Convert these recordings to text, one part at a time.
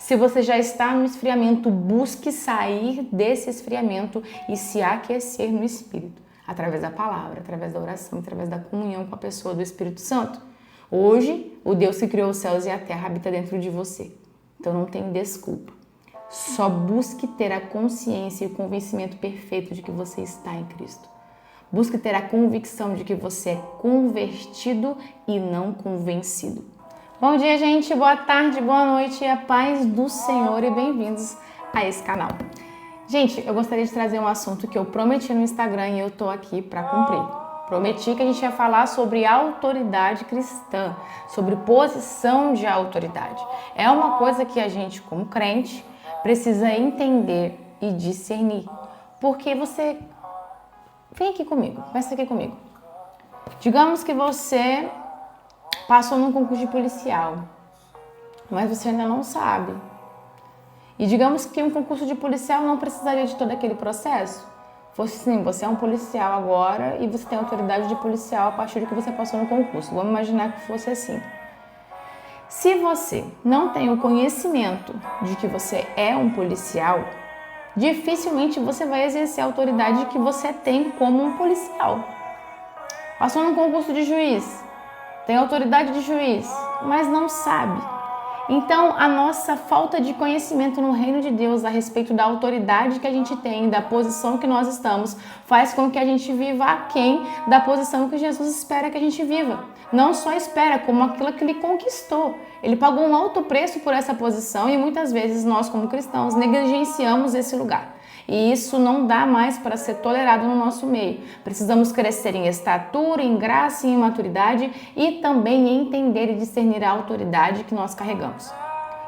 Se você já está no esfriamento, busque sair desse esfriamento e se aquecer no Espírito, através da palavra, através da oração, através da comunhão com a pessoa do Espírito Santo. Hoje, o Deus que criou os céus e a terra habita dentro de você. Então não tem desculpa. Só busque ter a consciência e o convencimento perfeito de que você está em Cristo. Busque ter a convicção de que você é convertido e não convencido. Bom dia, gente. Boa tarde, boa noite e a paz do Senhor e bem-vindos a esse canal. Gente, eu gostaria de trazer um assunto que eu prometi no Instagram e eu tô aqui para cumprir. Prometi que a gente ia falar sobre autoridade cristã, sobre posição de autoridade. É uma coisa que a gente, como crente, precisa entender e discernir. Porque você... Vem aqui comigo, pensa aqui comigo. Digamos que você passou num concurso de policial, mas você ainda não sabe. E digamos que um concurso de policial não precisaria de todo aquele processo. Fosse sim, você é um policial agora e você tem autoridade de policial a partir do que você passou no concurso. Vamos imaginar que fosse assim. Se você não tem o conhecimento de que você é um policial, dificilmente você vai exercer a autoridade que você tem como um policial. Passou num concurso de juiz, tem autoridade de juiz, mas não sabe. Então, a nossa falta de conhecimento no reino de Deus a respeito da autoridade que a gente tem, da posição que nós estamos, faz com que a gente viva aquém da posição que Jesus espera que a gente viva. Não só espera, como aquilo que ele conquistou. Ele pagou um alto preço por essa posição e muitas vezes nós, como cristãos, negligenciamos esse lugar. E isso não dá mais para ser tolerado no nosso meio. Precisamos crescer em estatura, em graça e em maturidade e também entender e discernir a autoridade que nós carregamos.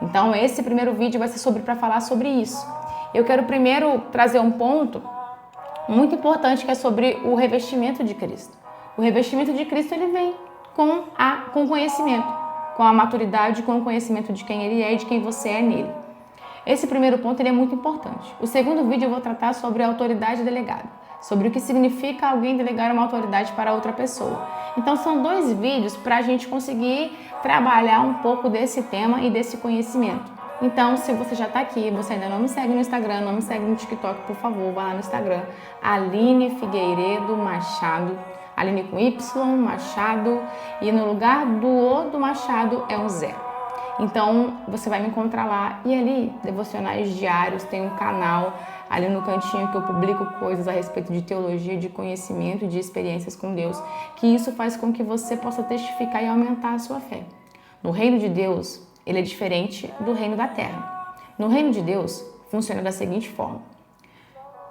Então, esse primeiro vídeo vai ser para falar sobre isso. Eu quero primeiro trazer um ponto muito importante que é sobre o revestimento de Cristo. O revestimento de Cristo ele vem com conhecimento, com a maturidade, com o conhecimento de quem ele é e de quem você é nele. Esse primeiro ponto ele é muito importante. O segundo vídeo eu vou tratar sobre a autoridade delegada, sobre o que significa alguém delegar uma autoridade para outra pessoa. Então são dois vídeos para a gente conseguir trabalhar um pouco desse tema e desse conhecimento. Então, se você já está aqui, você ainda não me segue no Instagram, não me segue no TikTok, por favor, vá lá no Instagram, Aline Figueiredo Machado, Aline com Y, Machado, e no lugar do O do Machado é um 0. Então, você vai me encontrar lá e ali, devocionais diários, tem um canal ali no cantinho que eu publico coisas a respeito de teologia, de conhecimento e de experiências com Deus, que isso faz com que você possa testificar e aumentar a sua fé. No reino de Deus, ele é diferente do reino da terra. No reino de Deus, funciona da seguinte forma.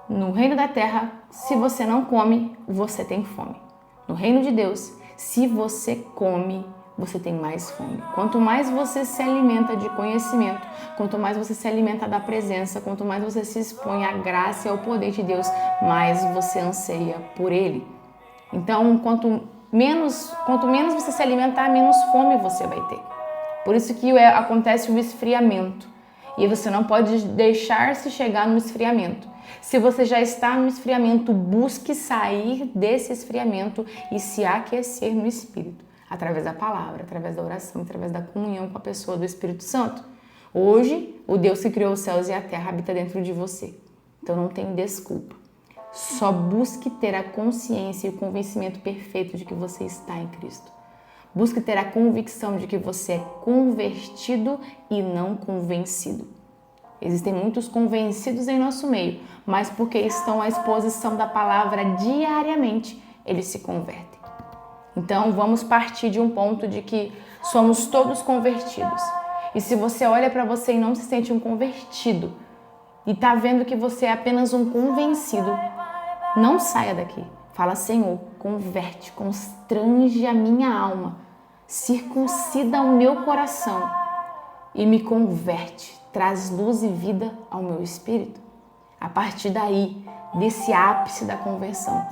No reino da terra, se você não come, você tem fome. No reino de Deus, se você come, você tem mais fome. Quanto mais você se alimenta de conhecimento, quanto mais você se alimenta da presença, quanto mais você se expõe à graça e ao poder de Deus, mais você anseia por Ele. Então, quanto menos você se alimentar, menos fome você vai ter. Por isso que acontece o esfriamento. E você não pode deixar-se chegar no esfriamento. Se você já está no esfriamento, busque sair desse esfriamento e se aquecer no Espírito. Através da palavra, através da oração, através da comunhão com a pessoa do Espírito Santo. Hoje, o Deus que criou os céus e a terra habita dentro de você. Então não tem desculpa. Só busque ter a consciência e o convencimento perfeito de que você está em Cristo. Busque ter a convicção de que você é convertido e não convencido. Existem muitos convencidos em nosso meio, mas porque estão à exposição da palavra diariamente, eles se convertem. Então, vamos partir de um ponto de que somos todos convertidos. E se você olha para você e não se sente um convertido e está vendo que você é apenas um convencido, não saia daqui. Fala, Senhor, converte, constrange a minha alma, circuncida o meu coração e me converte, traz luz e vida ao meu espírito. A partir daí, desse ápice da conversão,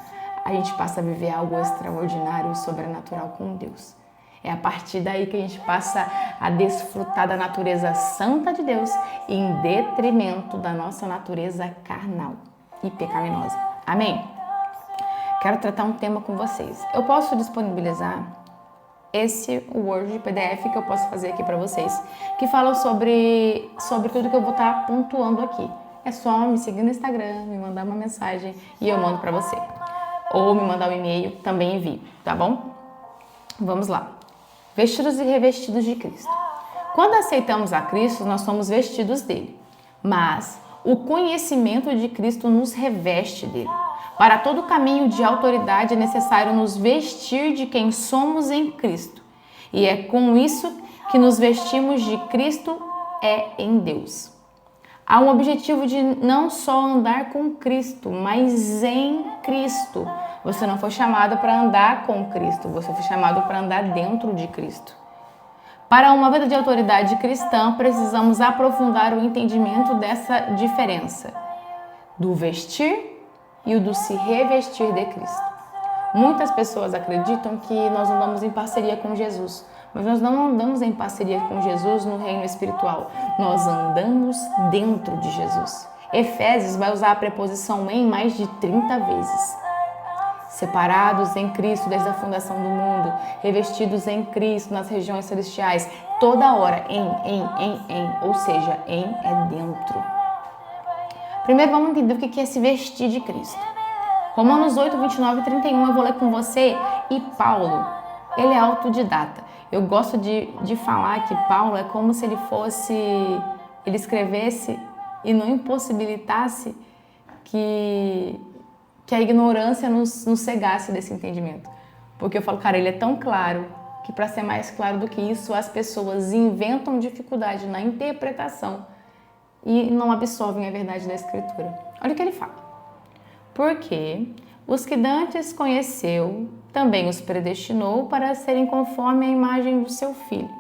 a gente passa a viver algo extraordinário e sobrenatural com Deus. É a partir daí que a gente passa a desfrutar da natureza santa de Deus em detrimento da nossa natureza carnal e pecaminosa. Amém? Quero tratar um tema com vocês. Eu posso disponibilizar esse Word PDF que eu posso fazer aqui para vocês, que fala sobre tudo que eu vou estar pontuando aqui. É só me seguir no Instagram, me mandar uma mensagem e eu mando para você. Ou me mandar um e-mail, também envio, tá bom? Vamos lá. Vestidos e revestidos de Cristo. Quando aceitamos a Cristo, nós somos vestidos dele. Mas o conhecimento de Cristo nos reveste dele. Para todo caminho de autoridade é necessário nos vestir de quem somos em Cristo. E é com isso que nos vestimos de Cristo em Deus. Há um objetivo de não só andar com Cristo, mas em Cristo. Você não foi chamado para andar com Cristo, você foi chamado para andar dentro de Cristo. Para uma vida de autoridade cristã, precisamos aprofundar o entendimento dessa diferença do vestir e o do se revestir de Cristo. Muitas pessoas acreditam que nós andamos em parceria com Jesus, mas nós não andamos em parceria com Jesus no reino espiritual. Nós andamos dentro de Jesus. Efésios vai usar a preposição em mais de 30 vezes. Separados em Cristo desde a fundação do mundo, revestidos em Cristo nas regiões celestiais, toda hora em, ou seja, em é dentro. Primeiro vamos entender o que é se vestir de Cristo. Romanos 8, 29 e 31 eu vou ler com você. E Paulo, ele é autodidata. Eu gosto de falar que Paulo é como se ele escrevesse e não impossibilitasse que a ignorância nos cegasse desse entendimento. Porque eu falo, cara, ele é tão claro que para ser mais claro do que isso, as pessoas inventam dificuldade na interpretação e não absorvem a verdade da Escritura. Olha o que ele fala. Porque os que dantes conheceu, também os predestinou para serem conforme a imagem do seu Filho.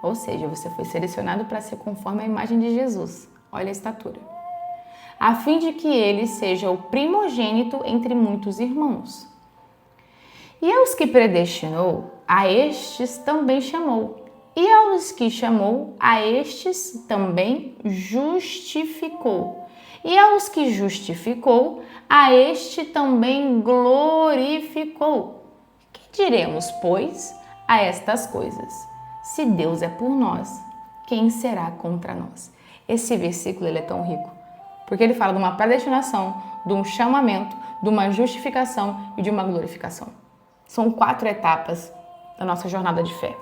Ou seja, você foi selecionado para ser conforme a imagem de Jesus. Olha a estatura. A fim de que ele seja o primogênito entre muitos irmãos. E aos que predestinou, a estes também chamou. E aos que chamou, a estes também justificou. E aos que justificou, a este também glorificou. Que diremos, pois, a estas coisas? Se Deus é por nós, quem será contra nós? Esse versículo ele é tão rico, porque ele fala de uma predestinação, de um chamamento, de uma justificação e de uma glorificação. São 4 etapas da nossa jornada de fé.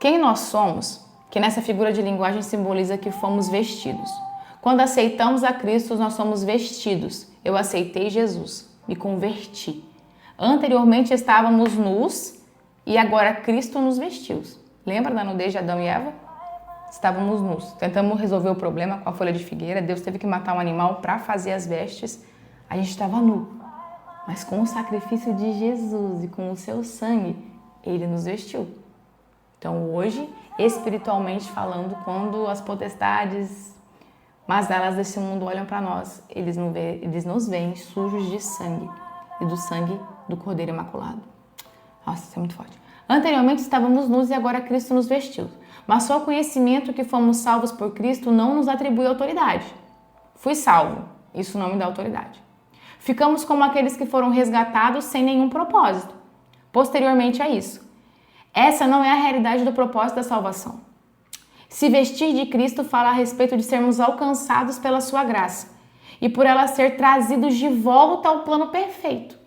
Quem nós somos, que nessa figura de linguagem simboliza que fomos vestidos. Quando aceitamos a Cristo, nós somos vestidos. Eu aceitei Jesus, me converti. Anteriormente estávamos nus e agora Cristo nos vestiu. Lembra da nudez de Adão e Eva? Estávamos nus. Tentamos resolver o problema com a folha de figueira. Deus teve que matar um animal para fazer as vestes. A gente estava nu. Mas com o sacrifício de Jesus e com o seu sangue, ele nos vestiu. Então hoje, espiritualmente falando, quando as potestades, mas elas desse mundo olham para nós, eles nos veem sujos de sangue e do sangue do Cordeiro Imaculado. Nossa, isso é muito forte. Anteriormente estávamos nus e agora Cristo nos vestiu. Mas só o conhecimento que fomos salvos por Cristo não nos atribui autoridade. Fui salvo, isso não me dá autoridade. Ficamos como aqueles que foram resgatados sem nenhum propósito. Posteriormente a isso, essa não é a realidade do propósito da salvação. Se vestir de Cristo fala a respeito de sermos alcançados pela sua graça e por ela ser trazidos de volta ao plano perfeito.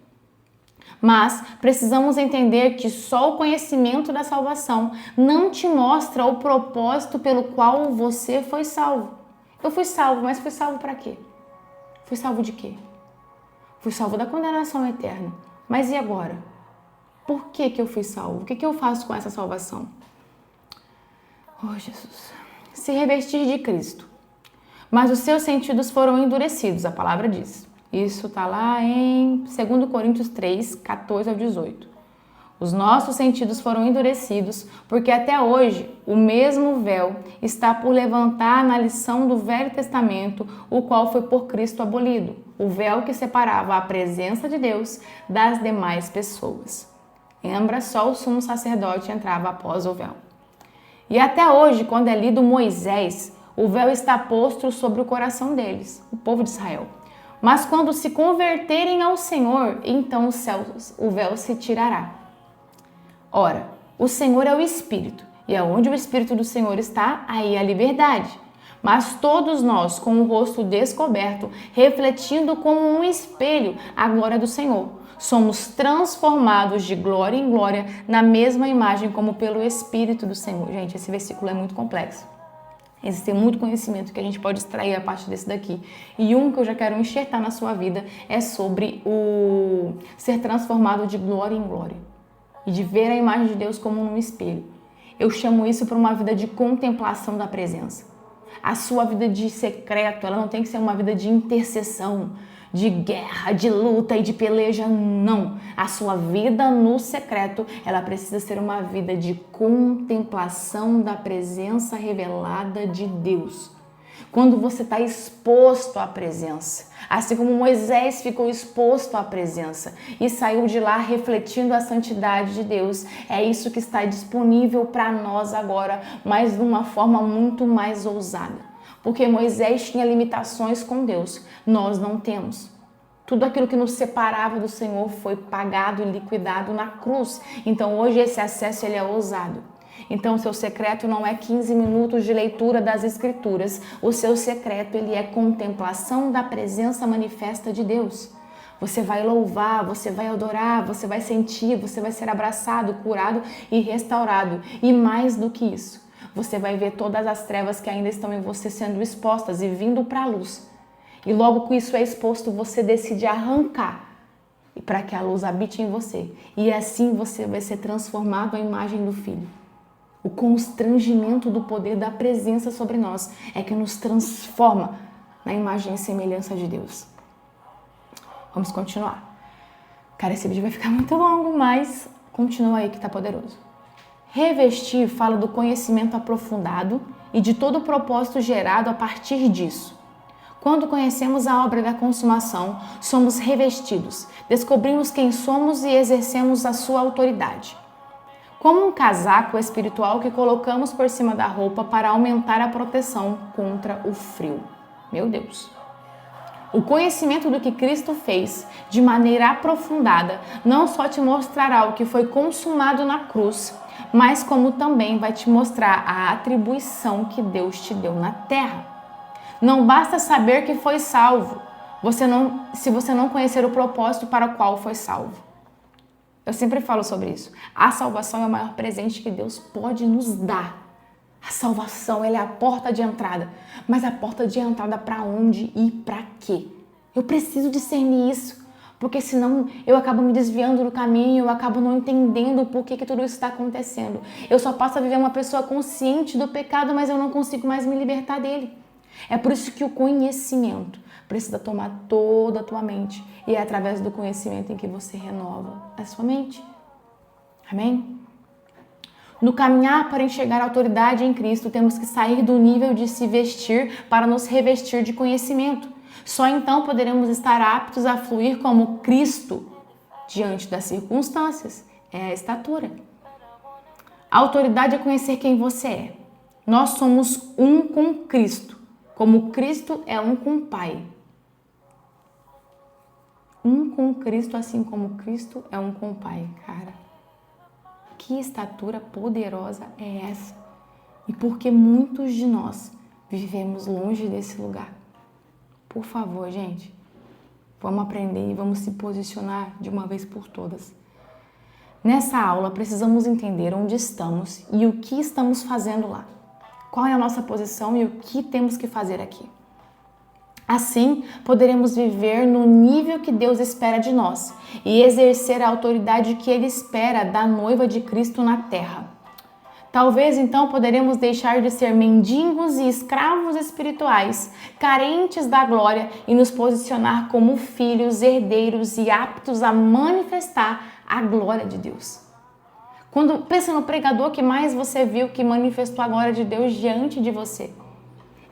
Mas precisamos entender que só o conhecimento da salvação não te mostra o propósito pelo qual você foi salvo. Eu fui salvo, mas fui salvo para quê? Fui salvo de quê? Fui salvo da condenação eterna. Mas e agora? Por que eu fui salvo? O que eu faço com essa salvação? Oh, Jesus. Se revestir de Cristo. Mas os seus sentidos foram endurecidos, a palavra diz. Isso está lá em 2 Coríntios 3, 14 ao 18. Os nossos sentidos foram endurecidos porque até hoje o mesmo véu está por levantar na lição do Velho Testamento, o qual foi por Cristo abolido. O véu que separava a presença de Deus das demais pessoas. Lembra? Só o sumo sacerdote entrava após o véu. E até hoje, quando é lido Moisés, o véu está posto sobre o coração deles, o povo de Israel. Mas quando se converterem ao Senhor, então o véu se tirará. Ora, o Senhor é o Espírito, e aonde o Espírito do Senhor está, aí a liberdade. Mas todos nós, com o rosto descoberto, refletindo como um espelho a glória do Senhor, somos transformados de glória em glória na mesma imagem como pelo Espírito do Senhor. Gente, esse versículo é muito complexo. Existe muito conhecimento que a gente pode extrair a partir desse daqui. E um que eu já quero enxertar na sua vida é sobre o ser transformado de glória em glória. E de ver a imagem de Deus como num espelho. Eu chamo isso para uma vida de contemplação da presença. A sua vida de secreto, ela não tem que ser uma vida de intercessão, de guerra, de luta e de peleja, não. A sua vida no secreto, ela precisa ser uma vida de contemplação da presença revelada de Deus. Quando você está exposto à presença, assim como Moisés ficou exposto à presença e saiu de lá refletindo a santidade de Deus, é isso que está disponível para nós agora, mas de uma forma muito mais ousada. Porque Moisés tinha limitações com Deus, nós não temos. Tudo aquilo que nos separava do Senhor foi pagado e liquidado na cruz. Então hoje esse acesso ele é ousado. Então o seu secreto não é 15 minutos de leitura das Escrituras. O seu secreto ele é contemplação da presença manifesta de Deus. Você vai louvar, você vai adorar, você vai sentir, você vai ser abraçado, curado e restaurado. E mais do que isso, você vai ver todas as trevas que ainda estão em você sendo expostas e vindo para a luz. E logo que isso é exposto, você decide arrancar para que a luz habite em você. E assim você vai ser transformado à imagem do Filho. O constrangimento do poder da presença sobre nós é que nos transforma na imagem e semelhança de Deus. Vamos continuar. Cara, esse vídeo vai ficar muito longo, mas continua aí que tá poderoso. Revestir fala do conhecimento aprofundado e de todo o propósito gerado a partir disso. Quando conhecemos a obra da consumação, somos revestidos, descobrimos quem somos e exercemos a sua autoridade. Como um casaco espiritual que colocamos por cima da roupa para aumentar a proteção contra o frio. Meu Deus! O conhecimento do que Cristo fez de maneira aprofundada não só te mostrará o que foi consumado na cruz, mas como também vai te mostrar a atribuição que Deus te deu na terra. Não basta saber que foi salvo, se você não conhecer o propósito para o qual foi salvo. Eu sempre falo sobre isso. A salvação é o maior presente que Deus pode nos dar. A salvação, ela é a porta de entrada. Mas a porta de entrada para onde e para quê? Eu preciso discernir isso. Porque senão eu acabo me desviando do caminho, eu acabo não entendendo por que tudo isso está acontecendo. Eu só passo a viver uma pessoa consciente do pecado, mas eu não consigo mais me libertar dele. É por isso que o conhecimento precisa tomar toda a tua mente. E é através do conhecimento em que você renova a sua mente. Amém? No caminhar para enxergar a autoridade em Cristo, temos que sair do nível de se vestir para nos revestir de conhecimento. Só então poderemos estar aptos a fluir como Cristo diante das circunstâncias. É a estatura. A autoridade é conhecer quem você é. Nós somos um com Cristo, como Cristo é um com o Pai. Um com Cristo, assim como Cristo é um com o Pai. Cara, que estatura poderosa é essa? E por que muitos de nós vivemos longe desse lugar? Por favor, gente, vamos aprender e vamos se posicionar de uma vez por todas. Nessa aula, precisamos entender onde estamos e o que estamos fazendo lá. Qual é a nossa posição e o que temos que fazer aqui. Assim, poderemos viver no nível que Deus espera de nós e exercer a autoridade que Ele espera da noiva de Cristo na terra. Talvez, então, poderemos deixar de ser mendigos e escravos espirituais, carentes da glória e nos posicionar como filhos, herdeiros e aptos a manifestar a glória de Deus. Quando pensa no pregador que mais você viu que manifestou a glória de Deus diante de você,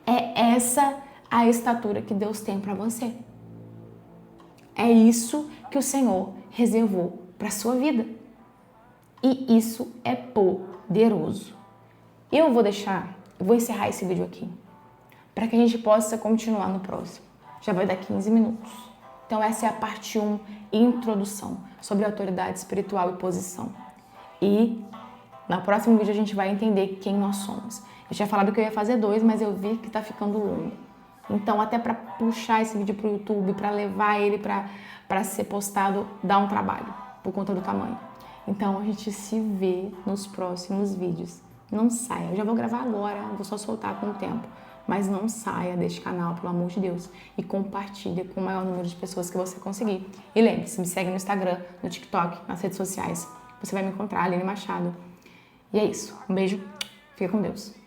é essa a estatura que Deus tem para você. É isso que o Senhor reservou para a sua vida. E isso é poderoso. Eu vou encerrar esse vídeo aqui, para que a gente possa continuar no próximo. Já vai dar 15 minutos. Então essa é a parte 1, introdução, sobre autoridade espiritual e posição. E no próximo vídeo a gente vai entender quem nós somos. Eu tinha falado que eu ia fazer 2, mas eu vi que tá ficando longo. Então, até para puxar esse vídeo pro YouTube, para levar ele para ser postado, dá um trabalho, por conta do tamanho. Então, a gente se vê nos próximos vídeos. Não saia. Eu já vou gravar agora, vou só soltar com o tempo. Mas não saia deste canal, pelo amor de Deus. E compartilhe com o maior número de pessoas que você conseguir. E lembre-se, me segue no Instagram, no TikTok, nas redes sociais. Você vai me encontrar, Aline Machado. E é isso. Um beijo. Fica com Deus.